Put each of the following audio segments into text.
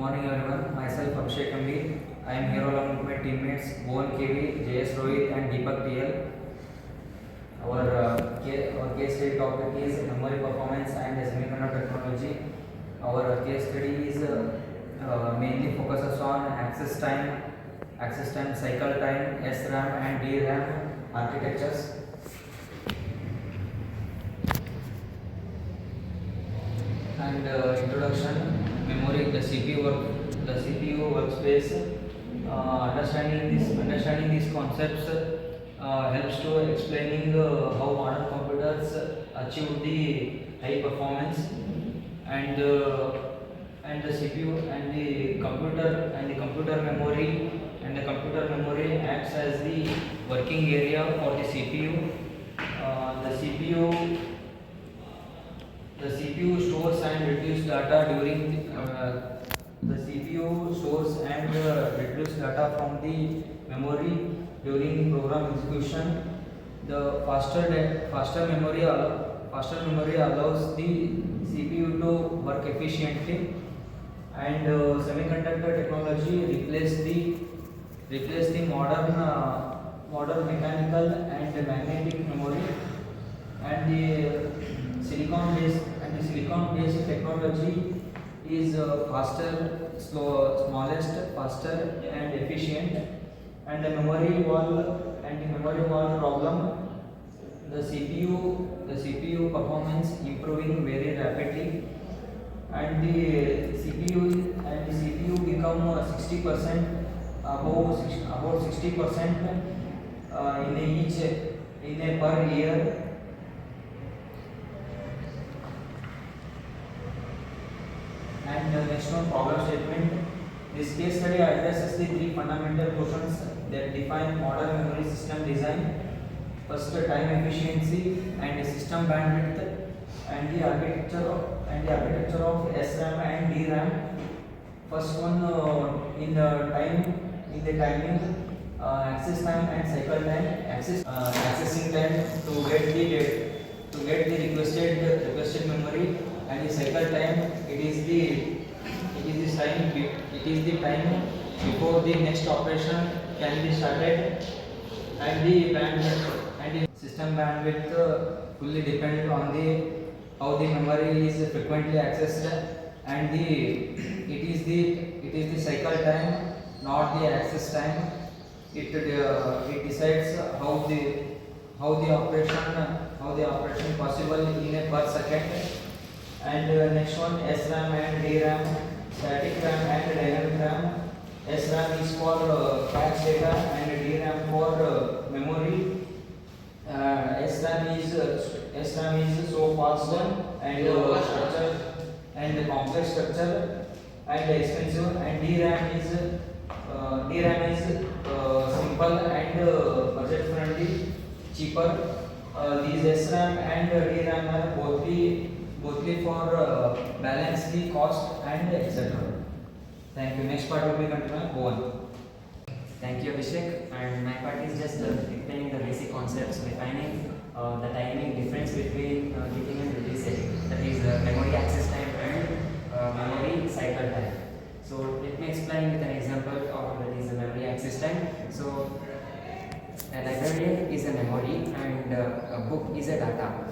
morning everyone. Myself Abhishek Ambi. I am here along with my teammates Bhuvan KV, JS Rohit and Deepak TL. Our case study topic is memory performance and semiconductor technology. Our case study is mainly focuses on access time, cycle time, SRAM and DRAM architectures. And introduction, memory, the CPU workspace. Understanding these concepts helps to explaining how modern computers achieve the high performance, and the CPU and the computer memory acts as the working area for the CPU. The CPU stores and retrieves data from the memory during the program execution. The faster memory allows the CPU to work efficiently, and semiconductor technology replace the modern mechanical and magnetic memory, and the silicon based technology is smallest, faster and efficient. And the memory wall problem, the CPU performance improving very rapidly, and the CPU become 60% about 60% in a per year. And the next one, problem statement. This case study addresses the three fundamental questions that define modern memory system design. First, time efficiency and system bandwidth, and the architecture of SRAM and DRAM. First one, in the timing, access time and cycle time. Accessing time to get the requested memory, and the cycle time, it is the time before the next operation can be started. And the system bandwidth fully depends on how the memory is frequently accessed, and it is the cycle time, not the access time. It decides how the operation possible in a per second. And next one, SRAM and DRAM, static RAM and dynamic RAM. SRAM is for cache data, and DRAM for memory. SRAM is so fast and structure and complex structure and expensive, and DRAM is simple and budget friendly, cheaper. These SRAM and DRAM are bothly for balance the cost and etc. Thank you. Next part will be continued. Go on. Thank you, Abhishek. And my part is just explaining the basic concepts, defining the timing difference between getting and releasing. That is memory access time and memory cycle time. So let me explain with an example of that is the memory access time. So a librarian is a memory, and a book is a data.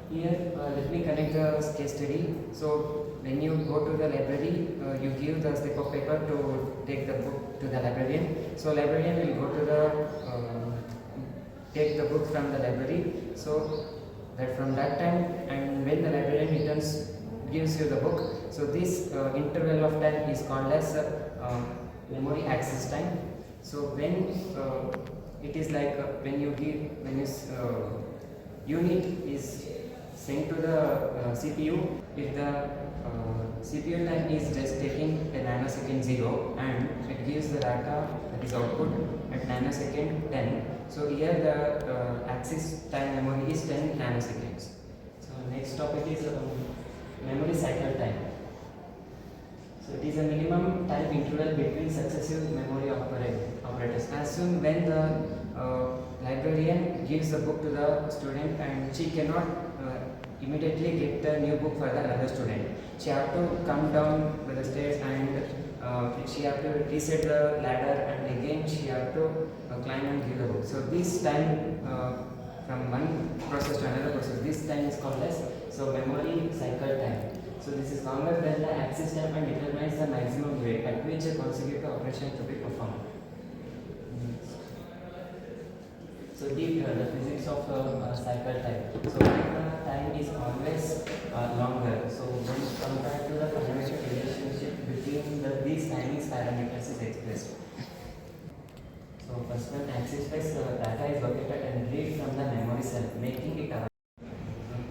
Here, let me connect the case study. So when you go to the library, you give the slip of paper to take the book to the librarian. So librarian will go to the take the book from the library. So that from that time, and when the librarian returns, gives you the book. So this interval of time is called as memory access time. So when it is like when unit is sent to the CPU, if the CPU time is just taking a nanosecond 0, and it gives the data, that is output, at nanosecond 10. So here the access time memory is 10 nanoseconds. So next topic is memory cycle time. So it is a minimum time interval between successive memory operators. As soon when the librarian gives the book to the student, and she cannot immediately get the new book for the another student. She have to come down the stairs and she have to reset the ladder and again she have to climb and give the book. So this time from one process to another process, this time is called as memory cycle time. So this is longer than the access time and determines the maximum rate at which a consecutive operation to be performed. So the physics of cycle time. So when time is always longer. So when compared to the fundamental relationship between these timings parameters is expressed. So first one, access space data is located and read from the memory cell, making it available.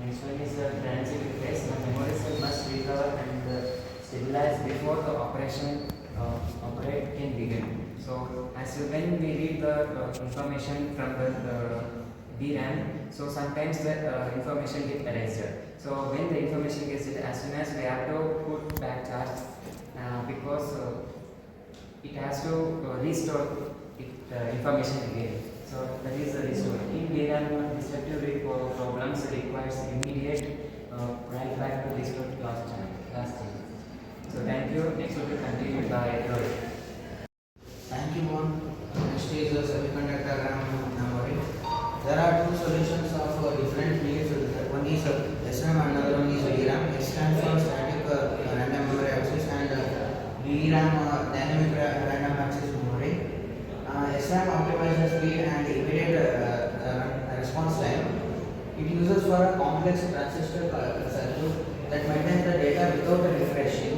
Next one is transit phase. The memory cell must recover and stabilize before the operation operate can begin. So as when we read the information from the DRAM, so sometimes the information gets erased. So when the information gets erased, as soon as we have to put back charge because it has to restore information again. So that is the restore. In DRAM, destructive read programs requires immediate write back to restore last change. So thank you. Next will be continued by Rohit. Thank you, Mohan. Next is semiconductor RAM memory. There are two solutions of different needs. One is SRAM and another one is DRAM. S stands for static random memory access and DRAM dynamic random access memory. SRAM optimizes speed and immediate response time. It uses for a complex transistor circuit that maintains the data without refreshing,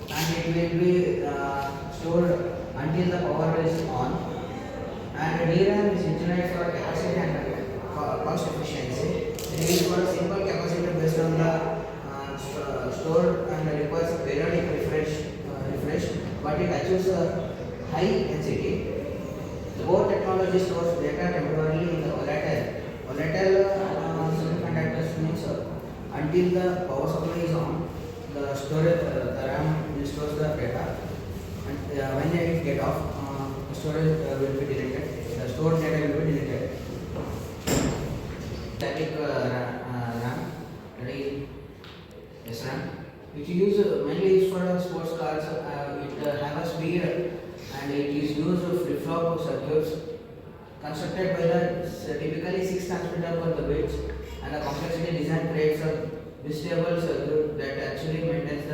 and it will be stored until the power is on. And DRAM is engineered for capacity and cost efficiency. It is for a simple capacitor based on the stored and requires periodic refresh, but it achieves a high density. Both technologies stores data temporarily in the volatile. Semiconductors means until the power supply is on, the storage the RAM stores the data, and when it get off, the storage will be deleted. The stored data will be deleted. Static RAM, that is SRAM, which mainly used for sports cars. It have a speed and it is used flip-flop circuits constructed by the typically 6 transmitter per the bits, and the complexity design creates a bistable circuit that actually maintains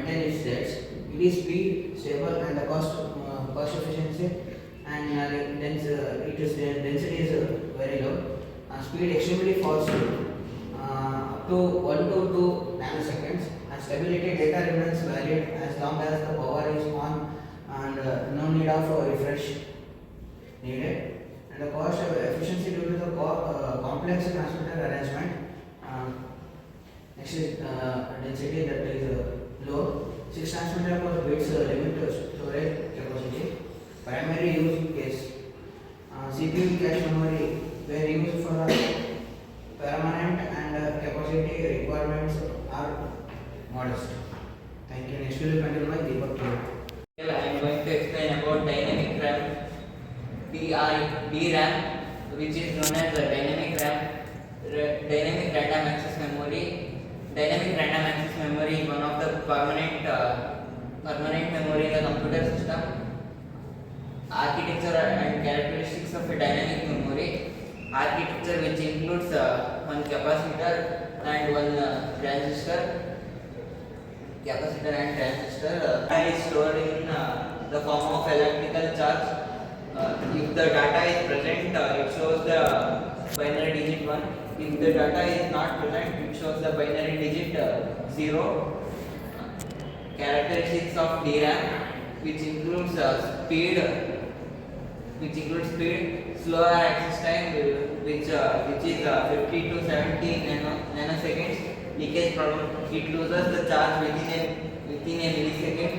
its states. It is speed, stable, and the cost efficiency, and its density is very low. Speed extremely fast, up to 1 to 2 nanoseconds, and stability data remains valid as long as the power is on and no need of refresh needed. And the cost efficiency due to the complex transmitter arrangement. Next is density, that is low. 6 transmitter per bits limit storage capacity. Primary use case. CPU cache memory were used for permanent and capacity requirements are modest. Thank you. Next will continue by Deepak K. I am going to explain about dynamic RAM, DRAM, which is known as the dynamic RAM, dynamic random access memory. Dynamic random access memory is one of the permanent memory in the computer system. Architecture and characteristics of a dynamic memory. Architecture, which includes one capacitor and one transistor. Capacitor and transistor is stored in the form of electrical charge. If the data is present, it shows the binary digit 1. If the data is not present, it shows the binary digit 0. Characteristics of DRAM, which includes speed, slower access time, which is 50 to 70 nanoseconds. Leakage problem, it loses the charge within a millisecond.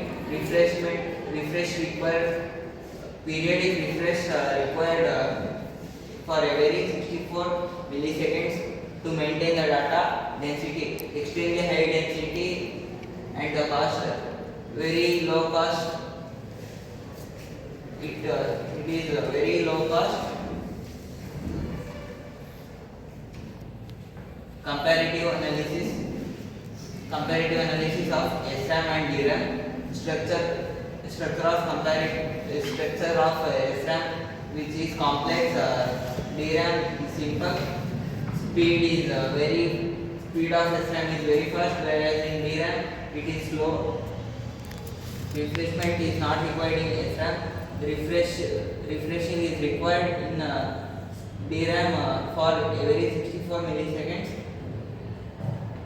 Refresh required, periodic refresh required for a very 64 milliseconds to maintain the data density. Extremely high density and the cost, very low cost. It is a very low cost. Comparative analysis of SRAM and DRAM. Structure structure of structure of SRAM, which is complex. DRAM is simple. Speed of SRAM is very fast, whereas in DRAM it is slow. Refreshment is not required in SRAM. Refreshing is required in DRAM for every 64 milliseconds.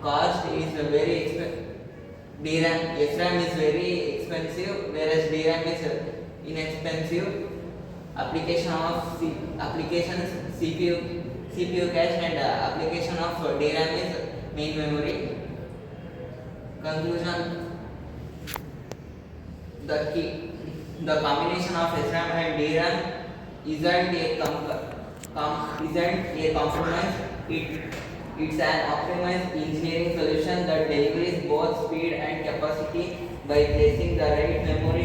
Cost is very expensive. SRAM is very expensive, whereas DRAM is inexpensive. Applications CPU cache and application of DRAM is main memory. Conclusion: the combination of SRAM and DRAM isn't a compromise. It's an optimized engineering solution that delivers both speed and capacity by placing the right memory